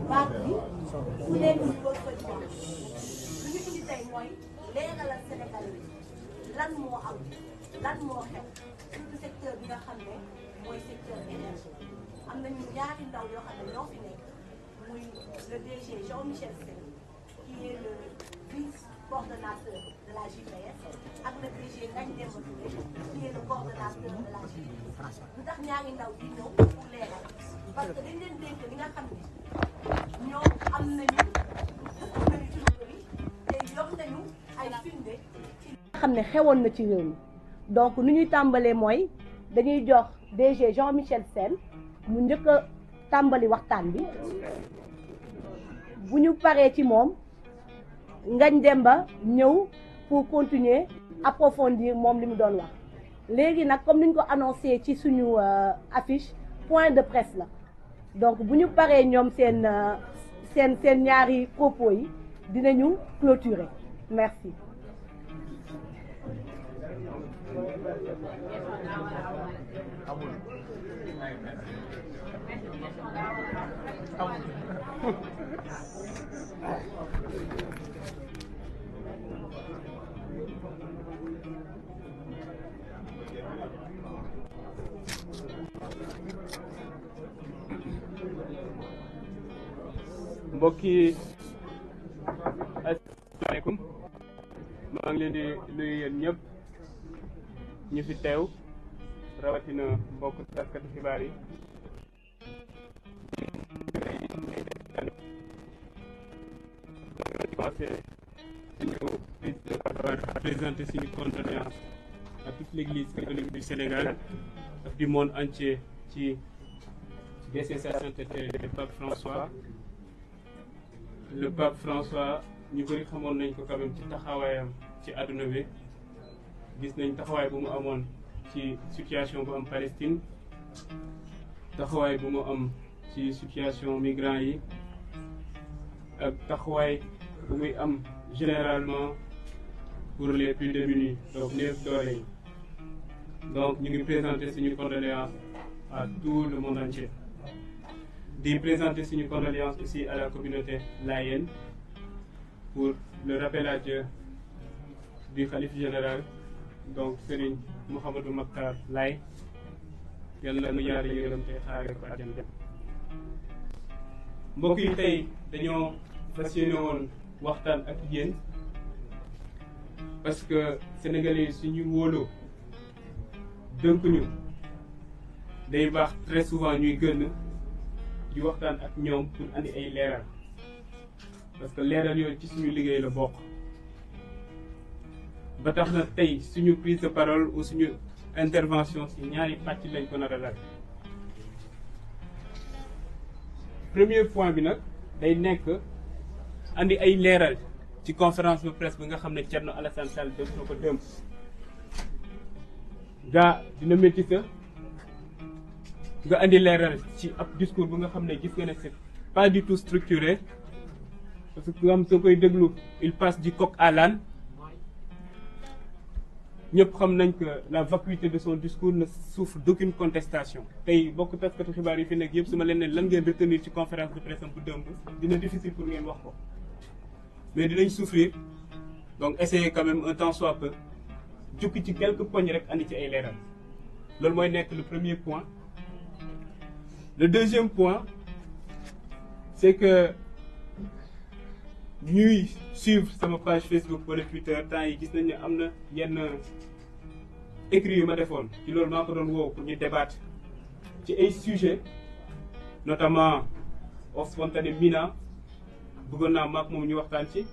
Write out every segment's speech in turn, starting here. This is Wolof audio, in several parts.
baat bi su dee ñu ko solution lu ñu indi tey mooy leeralal Sénégalais yi lan moo am lan moo xew surtout secteur bi nga xam ne mooy secteur énergie am nañu ñaari ndaw yoo xam ne ñoo fi nekk muy le DG Jean-Michel Sène qui est le vice-coordonnateur de la JPS ak le DG Ngagne Demba Touré qui est le coordonnateur de la JPS lu tax ñaari ndaw di ñëw pour leeral parce que dañ leen dénk li nga xam ne ñoom am nañu ci lu bëri te yokk nañu ay firnde ci li nga xam ne xewoon na ci réew mi donc nu ñuy tàmbalee mooy dañuy jox DG Jean-Michel Sène mu njëkk a tàmbali waxtaan bi bu ñu paree ci moom Ngagne Demba ñëw pour continuer approfondir moom li mu doon wax léegi nag comme ni ñu ko annoncé ci suñu affiche point de presse la donc bu ñu paree ñoom seen ñaari propos yi dinañu clôturer merci. mbokk yi asalaamaaleykum maa ngi leen di nuyu yéen ñëpp ñu fi teew rawatina mbokk taskati xibaar yi commencé suñu prise de parole à présenter suñu condoléance à toute l'église catholique du Sénégal ak du monde entier ci décès sa sainteté le pape François. Le pape François ñu bëri xamoon nañ ko quand même ci taxawaayam ci àdduna bi gis nañ taxawaay bu mu amoon ci situation bu am Palestine taxawaay bu mu am ci situation migrants yi ak taxawaay bu muy am généralement pour les plus démunis donc néew doole yi donc ñu ngi présenter suñu condoléances à tout le monde entier. di présenter suñu condoléances aussi à la communauté layène pour le rappel à Dieu du khalife général donc Serigne Mouhamadou Makhtar Laye yàlla nu yàlla yërëm te xaare ko àjjana. mbokk yi tey dañoo fas yéene woon waxtaan ak yéen parce que sénégalais yi suñu wóoloo dënk ñu day baax très souvent ñuy gën di waxtaan ak ñoom pour andi ay leeral parce que leeral yooyu ci suñu liggéey la bokk ba tax na tey suñu prise de parole ou suñu intervention ci ñaari pàcc lañ ko nar a dal. premier point bi nag day nekk andi ay leeral ci conférence de presse bi nga xam ne Thierno Alassane Sall def na ko démb gaa dina métti sa nga andi leeral ci ab discours bu nga xam ne gis nga ne c'est pas du tout structuré parce que am soo koy déglu il passe du coq à l'âne ñëpp xam nañ que la vacuité de son discours ne souffre d'aucune contestation. tey bokk taskatu xibaar yi fi nekk yëpp su ma leen ne lan ngeen retenir ci conférence de presse bu dëmb dina difficile pour ngeen wax ko mais dinañ souffrir donc essayer quand même un temps soit peu jukki ci quelques points rek andi ci ay leeral loolu mooy nekk le premier point. Le deuxième point, c'est que ñuy suivre sama page Facebook wala Twitter temps yi gis nañ ne am na yenn écrits yu ma defoon ci loolu maa ko doon woo pour ñu débattre ci ay sujets notamment au spontané Mina bëggoon naa maak moom ñu waxtaan ci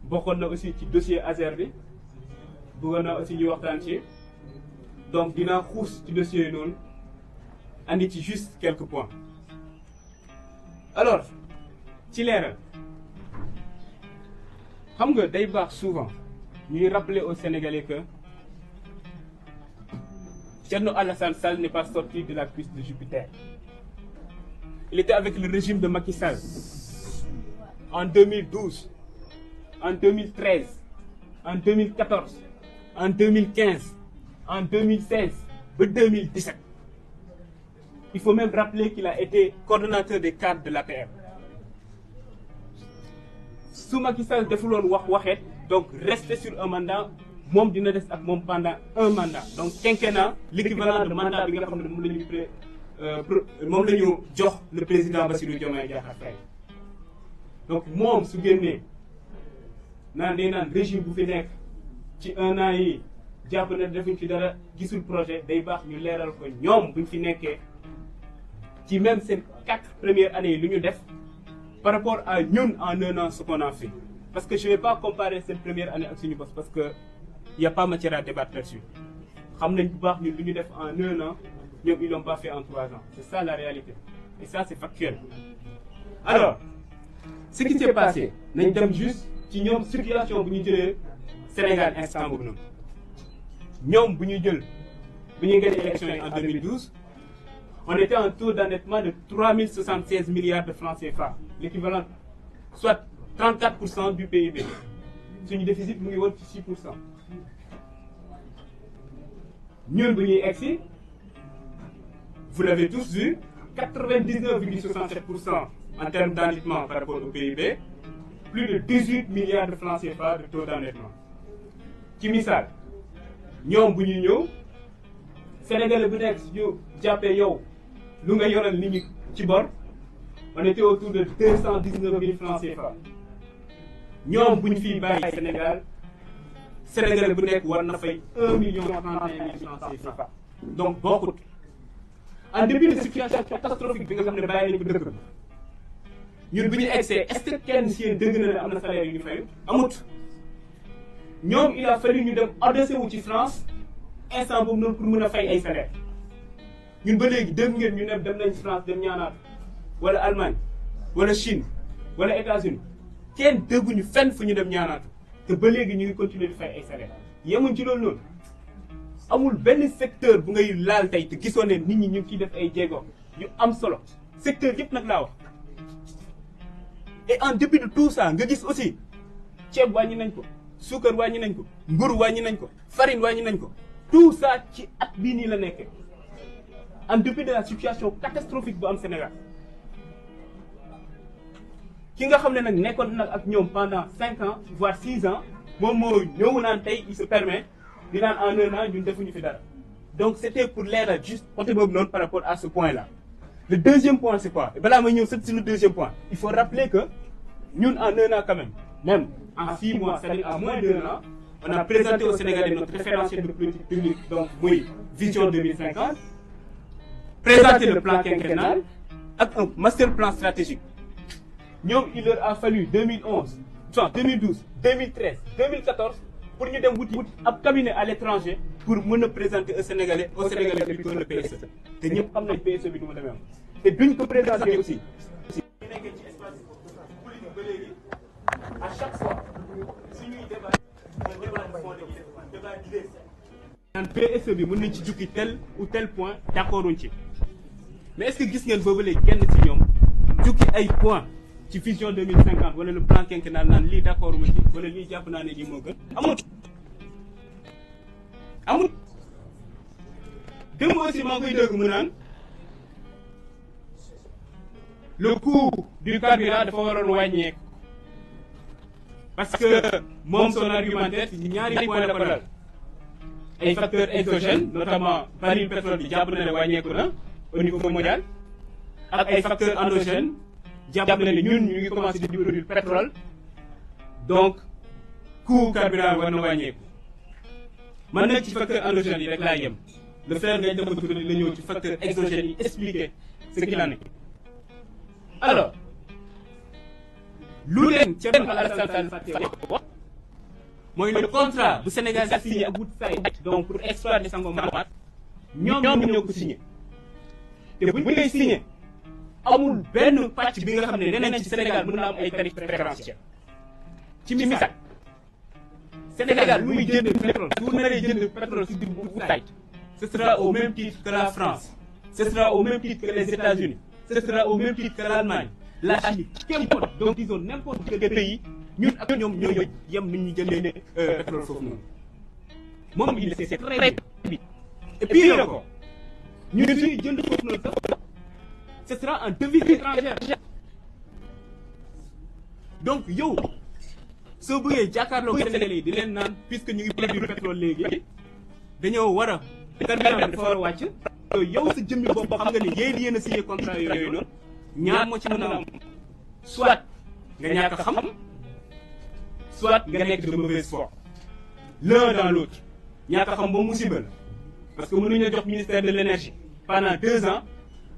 bokkoon na aussi ci dossier Azer bi bëggoon naa aussi ñu waxtaan ci donc dinaa xuus ci dossier yi noonu andi ci juste quelques points. Alors ci leeral xam nga day baax souvent ñuy rappeler aux Sénégalais que Thierno Alassane Sall n'est pas sorti de la cuisse de Jupiter. Il était avec le régime de Macky Sall en 2012, en 2013, en 2014, en 2015, en 2016 ba 2017. Il faut même rappeler qu'il a été coordonnateur des cadres de l'APR. su Macky Sall defuloon waxeet donc rester sur un mandat moom dina des ak moom pendant un mandat donc quinquennat l'équivalent de mandat bi nga xam ne moom la ñu jox le président Bassirou Diomaye Diakhar Faye donc moom su génnee naan day naan régime bu fi nekk ci 1 an yi jàpp na defuñ fi dara gisul projet day baax ñu leeral ko ñoom buñ fi nekkee ci même seen 4 premières années yi lu ñu def par rapport à ñun en 1 an ce qu'on a fait parce que je vais pas comparer cette première année ak suñu boss parce que il y a pas matière à débattre là-dessus xam nañ bu baax ñun lu ñu def en 1 an ñoom ils l'ont pas fait en 3 ans c'est ça la réalité et ça c'est factuel. Alors ce qui s'est passé nañ dem juste ci ñoom situation bu ñu jëlee Sénégal instant boobu noonu ñoom bu ñuy gagné élection yi en 2012 on était en taux d'endettement de 3076 milliards de francs CFA l'équivalent soit 34% du PIB suñu déficit mu ngi woon ci 6%. ñun bu ñuy egsi vous l'avez tous vu 99,67% en termes d'endettement par rapport au PIB plus de 18 milliards de francs CFA de taux d'endettement ci misaal ñoom bu ñuy ñëw Sénégalais bu nekk ñu jàppee yow lu nga yoral nit ñi ci bor on était autour de 219 000 francs CFA ñoom bu ñu fiy bàyyi Sénégalais bu nekk war na fay 1 million 31 000 francs CFA donc bokkut en début de situation catastrophique bi nga xam ne bàyyi nañu ko dëkk ñun bu ñu egsee est-ce que kenn si yéen dëgg na ne am na salaire yu ñu fayu amut ñoom il a fallu ñu dem adossé wu ci France instant boobu noonu pour mën a fay ay salaire ñun ba léegi dégg ngeen ñu ne dem nañ France dem ñaanaat wala Allemagne wala Chine wala États-Unis kenn dégguñu fenn fu ñu dem ñaanaatu te ba léegi ñu ngi continuer di fay ay salaire yemuñ ci loolu noonu amul benn secteur bu ngay laal tey te gisoo ne nit ñi ñu ngi ciy def ay jéego yu am solo secteur yëpp nag laa wax et en dépit de tout ça nga gis aussi ceeb wàññi nañ ko suukar wàññi nañ ko mburu wàññi nañ ko farine wàññi nañ ko tout ça ci at bii nii la nekkee en dépit de la situation catastrophique bu am Sénégal ki nga xam ne nag nekkoon nag ak ñoom pendant 5 ans voire 6 ans moom moo ñëw naan tey il se permet di naan en 1 an ñun defuñu fi dara donc c'était pour leeral juste côté boobu noonu par rapport à ce point là. Le deuxième point c'est quoi balaa may ñëw sur le deuxième point il faut rappeler que ñun en 1 an quand même en 6 mois c'est-à-dire en moins d'1 an on a présenté au Sénégalais notre référentiel de politique publique donc muy vision 2050 présenté le plan quinquennal ak un master plan stratégique ñoom il leur a fallu 2011 2012 2013 2014 pour ñu dem wuti ab cabinet à l'étranger pour mën a présenter au Sénégalais plutôt le PSE te ñëpp xam nañ PSE bi du ma demee am te duñ ko présenter aussi. ñu nekkee ci espace politique ba léegi à chaque fois suñuy débat de fond débat d'idées naan PSE bi mën nañ ci jukki tel ou tel point d'accorduñ ci mais est-ce que gis ngeen boobu léegi kenn ci ñoom jukki ay points ci vision 2050 wala le plan quinquennal naan lii d'accord ma ci wala lii jàpp naa ne lii moo gën amut démb aussi maa ngi koy dégg mu naan le coût du carburant dafa waroon wàññeeku parce que moom son argumentaire ci ñaari point la ko dal ay facteurs exogènes notamment baril pétrole bi jàpp na ne wàññeeku na au niveau mondial ak ay facteurs endogènes jàpp na ne ñun ñu ngi commencé di produire pétrole donc coût carburant war na wàññeeku man nag ci facteur endogène yi rek laa yem le frère Ngagne Demba Touré la ñëw ci facteur exogène yi expliquer ce qu'il en est. Alors lu leen Thierno Alassane Sall fàtte wax mooy le contrat bu Sénégal a signé ak Woodside donc pour exploiter Sangomar ñoom ñoo ko signé te bu ñu koy signé amul benn pàcc bi nga xam ne nee nañ ci Sénégal mën na am ay tarifs préférentiels ci misaal Sénégal lu muy jënd pétrole su naree jënd pétrole si biir Woodside ce sera au même titre que la France ce sera au même titre que les États-Unis ce sera au même titre que l'Allemagne la Chine qu'importe donc disons n'importe quel pays ñun ak ñoom ñoo yem ni ñu jëndee pétrole foofu noonu moom il sait très bien et puis na ko ñun suñuy jënd foofu noonu sax ce sera en devise étrangère donc yow soo bëggee jàkkaarloo Sénégalais yi di leen naan puisque ñu ngi produire pétrole léegi dañoo war a carburant bi dafa war a wàcc te yow sa jëmmi bopp xam nga ni yéen a signé contrat yooyu noonu ñaar moo ci mën a am soit nga ñàkk a xam soit nga nekk de mauvaise foi l'un dans l'autre ñàkk a xam ba musiba la parce que mënuñu jox ministère de l'énergie pendant 2 ans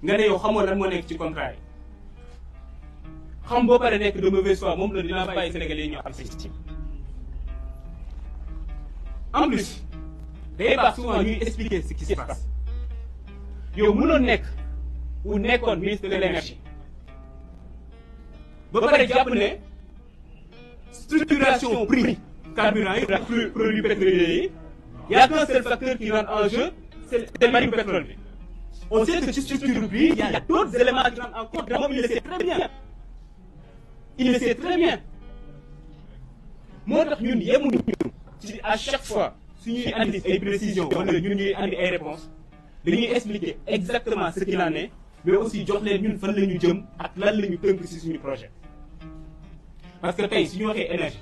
nga ne yow xamoo lan moo nekk ci contrat yi xam boo pare nekk de mauvaise foi moom la dinaa bàyyi Sénégalais yi ñoo am ci en plus day baax souvent ñuy expliquer ce qui se passe yow mënoon nekk ou nekkoon ministre de l'énergie ba pare jàpp ne structuration prix carburant yi ak produits pétroliers yi y a qu'un seul facteur qui rentre en jeu c'est le prix du pétrole bi on sait que ci structure prix il y a d'autres éléments qui rentrent en compte moom il le sait très bien il le sait très bien moo tax ñun yemuñu ci à chaque fois suñuy andi ay précisions wala ñun ñuy andi ay réponses dañuy expliquer exactement ce qu'il en est mais aussi jox leen ñun fan la ñu jëm ak lan la ñu tënk ci suñu projet parce que tey suñu waxee énergie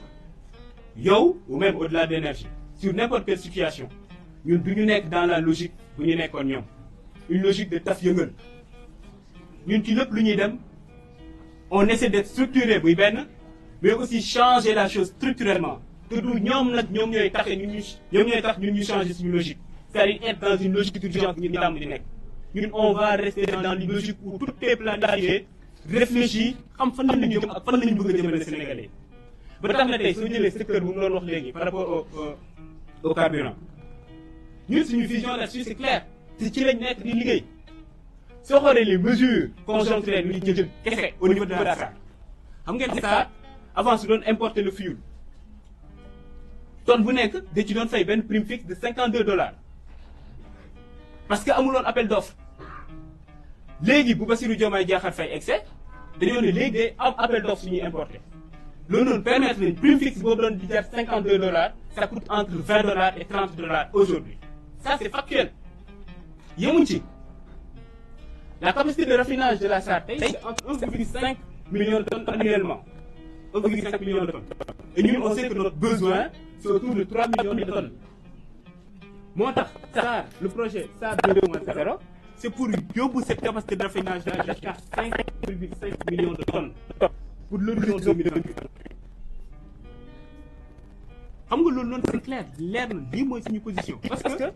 yow ou même au-delà d'énergie sur n'importe quelle situation ñun du ñu nekk dans la logique bu ñu nekkoon ñoom une logique de taf yëngal ñun ci lépp lu ñuy dem on essaie d'être structuré buy benn mais aussi changer la chose structurellement te du ñoom nag ñoom ñooy tax ñun ñu changer suñu logique c'est-à-dire être dans une logique d'urgence bu ñu tàmm di nekk ñun on va rester dans une logique où tout est planifié réfléchi xam fan la ñu jëm ak fan la ñu bëgg a jëmale Sénégalais ba tax na tey soo jëlee secteur bu mu doon wax léegi par rapport au carburant ñun suñu vision là-dessus c'est clair te ci lañ nekk di liggéey soo xoolee les mesures conjoncturelles yu ñu jël kese au niveau de la SAR xam ngeen SAR avant su doon importer le fuel tonne bu nekk da ci doon fay benn prime fixe de $52 parce que amuloon appel d'offre léegi bu Bassirou Diomaye Diakhar Faye excès dañoo ne léegi day am appel d'offre suñuy importer loolu noonu permettre nañ prime fixe boobu doon di jar $52 ça coûte entre $20 et $30 aujourd'hui ça c'est factuel yemuñ ci la capacité de raffinage de la SAR tey c'est entre 1,5 million de tonnes annuellement 1,5 million de tonnes et ñun on sait que notre besoin c'est autour de 3 millions de tonnes moo tax SAR le projet SAR 2.0 c'est pour yóbbu cette capacité de raffinage là jusqu'à 5,5 millions de tonnes pour l'horizon 2028 xam nga loolu noonu c'est clair leer na lii mooy suñu position parce que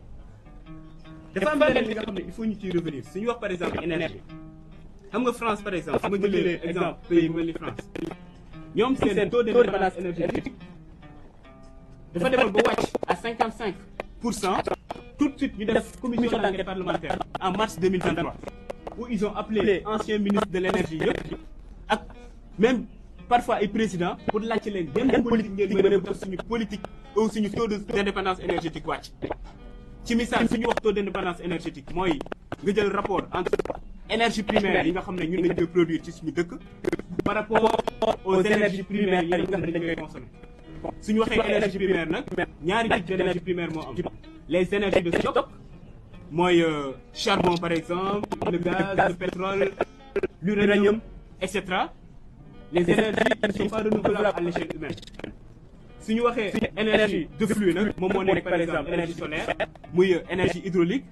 dafa am beneen li nga xam ne il faut ñu ciy revenir suñu wax par exemple énergie xam nga France par exemple su ma jëlee exemple pays bu mel ni France ñoom seen taux de dépendance énergétique dafa demoon ba wàcc à 55%. Tout de suite ñu def commission d'enquête parlementaire en mars 2023 où ils ont appelé anciens ministres de l'énergie yëpp ak même parfois ay présidents pour laajte leen yan politique ngeen mën a def suñu politique ou suñu taux d'indépendance énergétique wàcc ci misaal suñu wax taux d'indépendance énergétique mooy nga jël rapport entre énergie primaire yi nga xam ne ñun dañ koy produire ci suñu dëkk par rapport aux énergies primaires yi nga xam ne dañ koy consommer suñu waxee énergie primaire nag ñaari type d'énergie primaire moo am les énergies de stock mooy charbon par exemple le gaz le pétrole l'uranium etc. les énergies qui ne sont pas renouvelables à l'échelle humaine suñu waxee énergie de flux nag moom moo nekk par exemple énergie solaire muy énergie hydraulique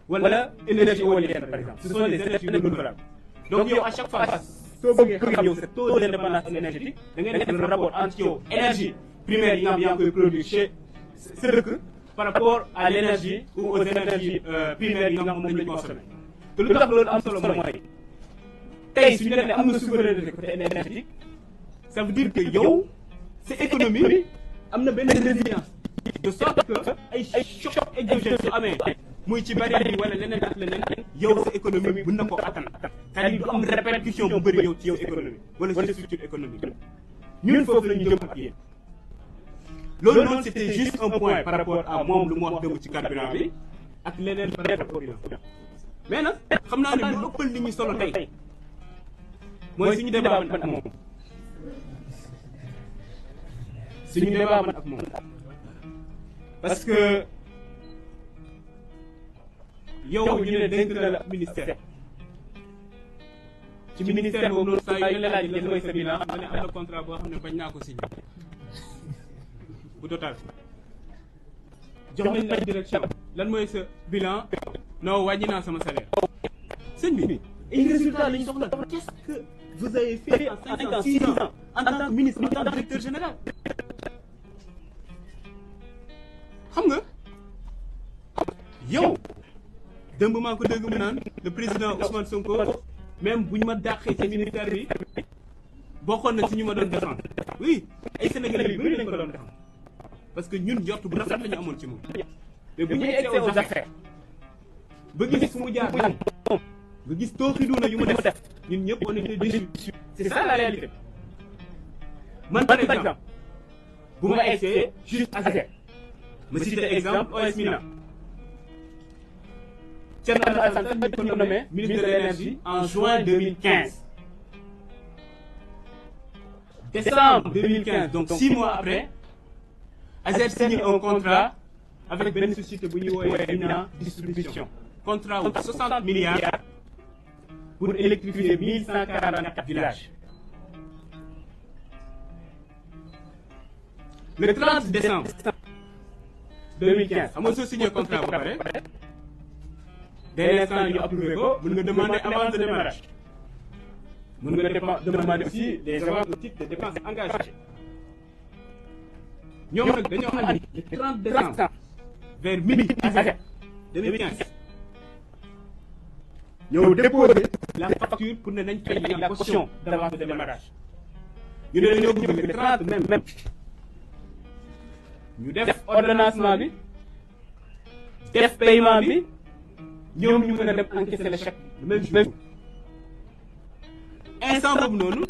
wala énergie éolienne par exemple ce sont les énergies renouvelables donc yow à chaque fois soo bëggee xam yow sa taux d'indépendance énergétique da ngay def le rapport entre yow énergie primaire yi nga xam yaa ngi koy produire chez sa dëkk par rapport à l'énergie ou aux énergies primaires yi nga xam moom la ñu consommé te lu tax loolu am solo mooy tey suñu nee am na souveraineté côté énergétique ça veut dire que yow sa économie am na benn résilience de sorte que ay choc exogène su amee muy ci bari bi wala leneen ak leneen yow sa économie mën na ko attan c'est-à-dire du am répercussion bu bëri yow ci yow économie wala sa structure économique ñun foofu la ñu jëm ak yéen loolu noonu c'était juste un point par rapport à moom lu mu wax dëgg ci carburant bi ak leneen par rapport au bilan mais nag xam naa ne lu ëppal nit ñi solo tey mooy suñu débat man ak moom suñu débat man ak moom parce que yow ñu ne dénk na la ministère ci ministère boobu noonu saa yu la laaj lan mooy sa bilan xam nga ne am na contrat boo xam ne bañ naa ko signé bu Total jox nañ la direction lan mooy sa bilan non wàññi naa sama salaire sëñ bi ay résultats lañ soxla. Qu'est-ce que vous avez fait en 5 ans 6 ans en tant que ministre en tant que directeur général xam nga yow dëmb maa ko dégg mu naan le président Ousmane Sonko même bu ñu ma dàqee ci ministère bi bokkoon na si ñu ma doon défendre oui ay Sénégalais yu bëri lañ ko doon défendre parce que ñun njort bu rafet la ñu amoon ci moom mais bu ñu egsee aux affaires ba gis fu mu jaar moom nga gis tooxiduuna yu mu def ñun ñëpp on était déçus. C'est ça la réalité. Man par exemple bu ma egsee juste ASER ma cité exemple OS Mina Thierno Alassane Sall ñu ko nommé ministre de l'énergie en juin 2015. Décembre 2015 donc 6 mois après ASER signe un contrat avec benn société bu ñuy woowee Mina distribution contrat wu 60 milliards pour électrifier 1144 villages. Le 30 décembre 2015 xam nga soo signé contrat ba pare dès l'instant ñu approuvé ko mën nga demander avance de démarrage mën nga demander aussi des avances au titre de dépenses engagées. ñoom nag dañoo andi le 30 décembre vers midi ASER 2015 ñoo déposé la facture pour ne nañ fay la caution d'avance de démarrage. ñu ne dañoo bëgg le 30 même ñu def ordonnancement bi def paiement bi ñoom ñu mën a dem encaisser le chèque le même jour. Instant boobu noonu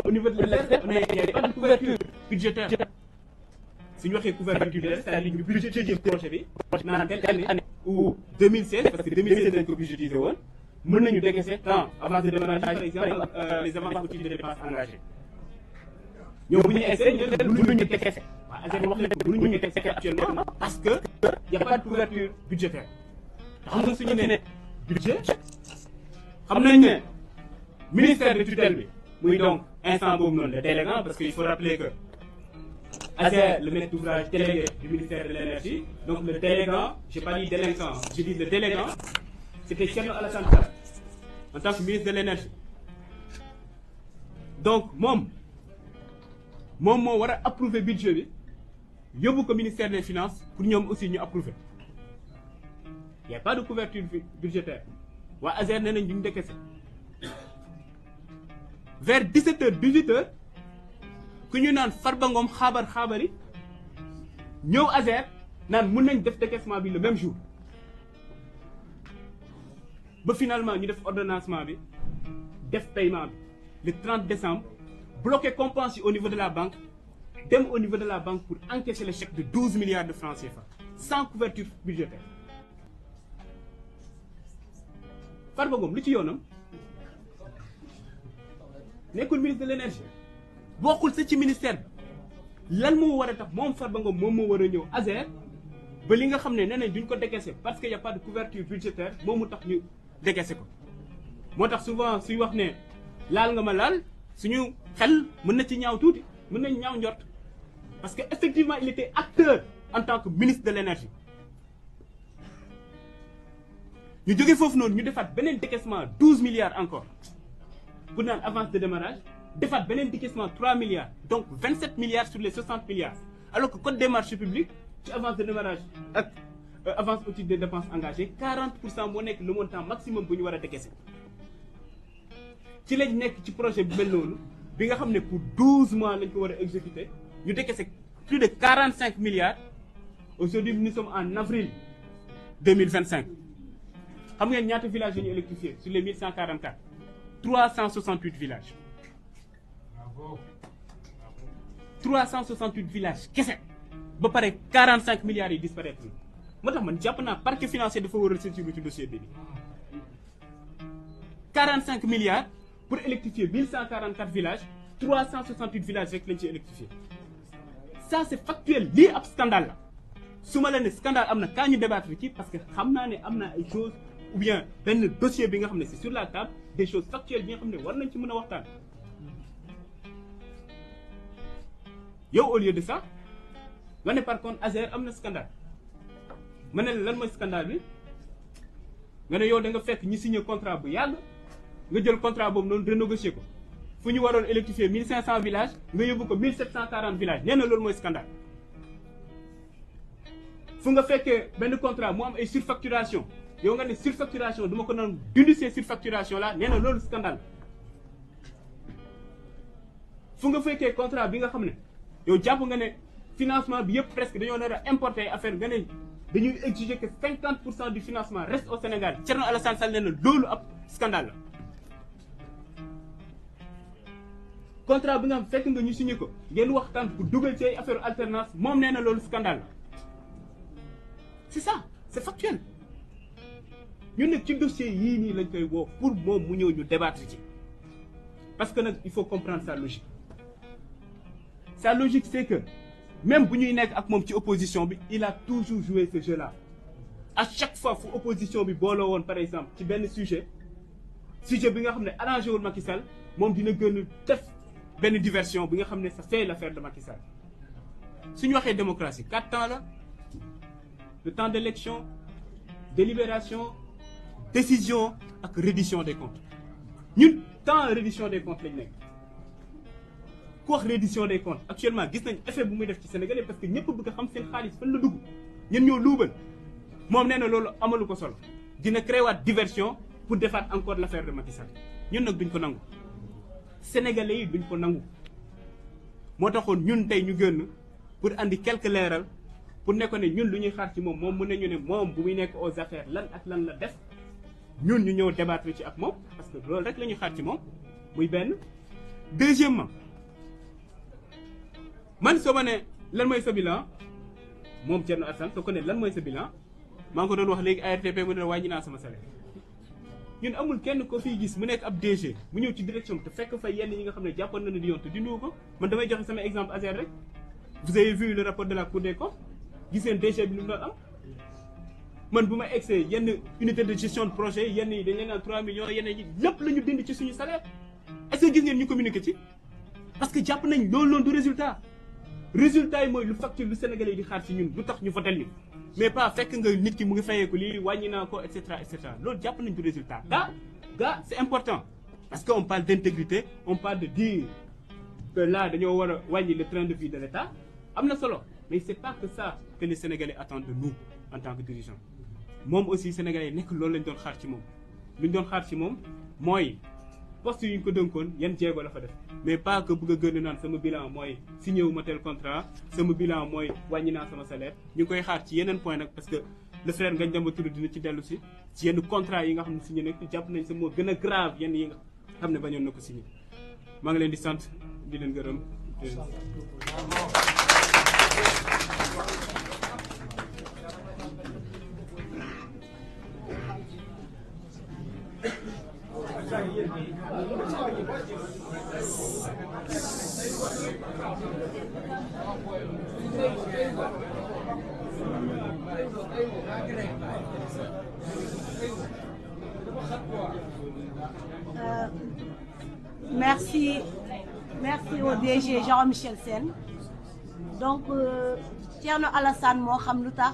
au niveau de l'ASER on a pas de couverture budgétaire. Si ñu waxee couverture budgétaire c'est-à-dire ñu budgétiser projet bi naan telle année ou 2016 parce que 2016 dañ ko budgétiser woon mën nañu décaisser tant avance de démarrage par exemple les avances au titre de dépenses engagées. ñoom bu ñu essayé ñu ne mënuñu décaisser waaw ASER wax nañ ko mënuñu décaisser actuellement parce que y a pas de couverture budgétaire. xam nga suñu ne budget xam nañ ne ministère de tutelle bi muy donc instant boobu noonu le délégant parce que il faut rappeler que ASER le maître d'ouvrage délégué du ministère de l'énergie donc le délégant j'ai pas dit délinquant j'ai dit le délégant c'était Thierno Alassane Sall en tant que ministre de l'énergie donc moom moo war a approuver budget bi yóbbu ko ministère des finances pour ñoom aussi ñu approuver. Il y a pas de couverture budgétaire waa ASER nee nañ duñ décaisser vers 17h 18h ku ñu naan Farba Ngom xaabari ñëw ASER naan mun nañ def décaissement bi le même jour ba finalement ñu def ordonnancement bi def paiement bi le 30 décembre bloqué compense yi au niveau de la banque dem au niveau de la banque pour encaisser le chèque de 12 milliards de francs CFA sans couverture budgétaire. Farba Ngom lu ci yoonam nekkul ministre de l'énergie bokkul sa ci ministère bi lan moo war a tax moom Farba Ngom moom moo war a ñëw ASER ba li nga xam ne nee nañ duñ ko décaisser parce que y a pas de couverture budgétaire moom mu tax ñu décaisser ko. moo tax souvent suy wax ne laal nga ma laal suñu xel mën na ci ñaaw tuuti mën nañ ñaaw njort parce que effectivement il était acteur en tant que ministre de l'énergie. ñu jógee foofu noonu ñu defaat beneen décaissement 12 milliards encore pour naan avance de démarrage defaat beneen décaissement 3 milliards donc 27 milliards sur les 60 milliards alors que code des marchés publics ci avance de démarrage ak avance au titre des dépenses engagées 40% moo nekk le montant maximum bu ñu war a décaisser. ci lañ nekk ci projet bi mel noonu bi nga xam ne pour 12 mois lañ ko war a exécuter ñu décaisser plus de 45 milliards aujourd'hui nous sommes en avril 2025. xam ngeen ñaata villages yi ñu électrifié sur les 1144 368 villages 368 villages kese ba pare 45 milliards yi disparaître moo tax man jàpp naa parquet financier dafa war a saisir ci dossier bi 45 milliards pour électrifier 1144 villages 368 villages rek lañ ci électrifié ça c'est factuel lii ab scandale la su ma la ne scandale am na kaa ñu débattre ci parce que xam naa ne am na ay choses ou bien benn dossier bi nga xam ne c'est sur la table des choses factuelles bi nga xam ne war nañ ci mën a waxtaan. yow au lieu de ça nga ne par contre Azer am na scandale ma ne lan mooy scandale bi nga ne yow da nga fekk ñi signé contrat bu yàgg nga jël contrat boobu noonu renégocier ko fu ñu waroon électrifier 1500 villages nga yóbbu ko 1740 villages nee na loolu mooy scandale. fu nga fekkee benn contrat mu am ay surfacturation yow nga ne surfacturation duma ko noonu dindi ces surfacturation là nee na loolu scandale. fu nga fekkee contrat bi nga xam ne yow jàpp nga ne financement bi yëpp presque dañoo nar a importer affaire nga ne dañuy exiger que 50% du financement reste au Sénégal Thierno Alassane Sall nee na loolu ab scandale la. contrat bi nga xam fekk nga ñu signé ko ngeen waxtaan pour dugal ci ay affaire alternance moom nee na loolu scandale la. c'est ça c'est factuel ñun nag ci dossier yii nii lañ koy woo pour moom mu ñëw ñu débattre ci parce que nag il faut comprendre sa logique. Sa logique c'est que même bu ñuy nekk ak moom ci opposition bi il a toujours joué ce jeu-là à chaque fois fu opposition bi booloo woon par exemple ci benn sujet bi nga xam ne arrangé wul Macky Sall moom dina gën a def benn diversion bi nga xam ne ça fait l'affaire de Macky Sall. suñu waxee démocratie 4 temps la le temps d'élection délibération décision ak reddition des comptes ñun temps reddition des comptes lañ nekk. ku wax reddition des comptes actuellement gis nañ effet bu muy def ci Sénégalais parce que ñëpp bëgg a xam seen xaalis fan la dugg ñun ñoo luubal moom nee na loolu amalu ko solo dina créer waat diversion pour defaat encore l'affaire de Macky Sall ñun nag duñ ko nangu Sénégalais yi duñ ko nangu moo taxoon ñun tey ñu génn pour andi quelques leeral pour ne ko ne ñun lu ñuy xaar ci moom mu ne ñu ne moom bu muy nekk aux affaires lan ak lan la def ñun ñu ñëw débattre ci ak moom parce que loolu rek la ñuy xaar ci moom muy benn. deuxièmement man soo ma ne lan mooy sa bilan moom Thierno Alassane soo ko ne lan mooy sa bilan maa ngi ko doon wax léegi ARTP mu ne wàññi naa sama salaire ñun amul kenn ko fiy gis mu nekk ab DG mu ñëw ci direction te fekk fa yenn yi nga xam ne jàppoon na ne di yoon te dindiwu ko man damay joxe sama exemple Azer rek. vous avez vu le rapport de la Cour des comptes gis ngeen DG bi lu mu doon am man bu ma egsee yenn unité de gestion de projet yenn yi dañ leen naan 3 millions yenn yi lépp la ñu dindi ci suñu salaire est-ce que gis ngeen ñu communiqué ci parce que jàpp nañ loolu noonu du résultat yi mooy lu facture lu Sénégalais yi di xaar ci ñun lu tax ñu votel ñu mais pas fekk nga nit ki mu ngi fayeeku lii wàññi naa ko et cetera loolu jàpp nañ du résultat gars c'est important parce que on parle d'intégrité on parle de dire que là dañoo war a wàññi le train de vie de l'État am na solo mais c'est pas que ça que les Sénégalais attendent de nous en tant que dirigeants moom aussi Sénégalais yi nekk loolu lañ doon xaar ci moom lu ñu doon xaar ci moom mooy poste yu ñu ko dënkoon yan jéego la fa def mais pas que bëgg a gën a naan sama bilan mooy signé wu ma tel contrat sama bilan mooy wàññi naa sama salaire ñu ngi koy xaar ci yeneen point nag parce que le frère Ngagne Demba Touré dina ci dellu si ci yenn contrat yi nga xam ne signé nag jàpp nañ sa moo gën a grave yenn yi nga xam ne bañoon na ko signé maa ngi leen di sant di leen gërëm. Merci au DG Jean-Michel Sène donc Thierno Alassane moo xam lu tax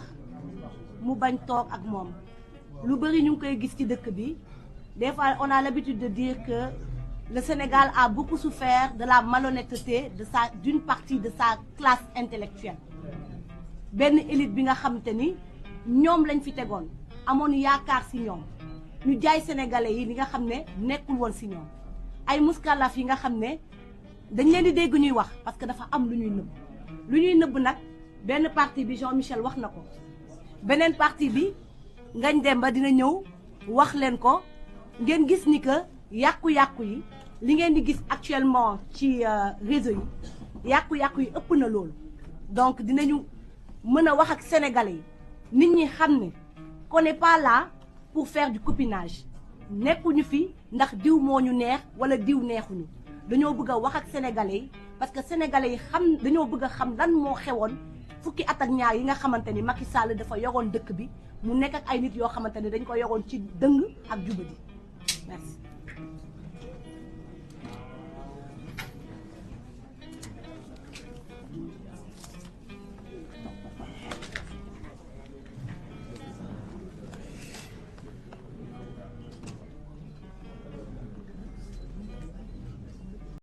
mu bañ toog ak moom lu bëri ñu ngi koy gis ci dëkk bi des fois on a l'habitude de dire que le Sénégal a beaucoup souffert de la malhonnêteté d'une partie de sa classe intellectuelle benn élite bi nga xamante ni ñoom lañ fi tegoon amoon yaakaar ci ñoom ñu jaay sénégalais yi li nga xam ne nekkul woon ci ñoom ay muskalaf yi nga xam ne dañ leen di dégg ñuy wax parce que dafa am lu ñuy nëbb nag benn partie bi Jean-Michel wax na ko beneen partie bi Ngagne Demba dina ñëw wax leen ko ngeen gis ni que yàqu-yàqu yi li ngeen di gis actuellement ci réseau yi yàqu-yàqu yi ëpp na loolu donc dinañu mën a wax ak sénégalais yi nit ñi xam ne qu'on n'est pas là pour faire du copinage nekkuñu fi ndax diw moo ñu neex wala diw neexuñu dañoo bëgg a wax ak sénégalais yi parce que sénégalais yi dañoo bëgg a xam lan moo xewoon fukki at ak ñaar yi nga xamante ni Macky Sall dafa yoroon dëkk bi mu nekk ak ay nit yoo xamante ni dañ ko yoroon ci dëng ak jubadi merci.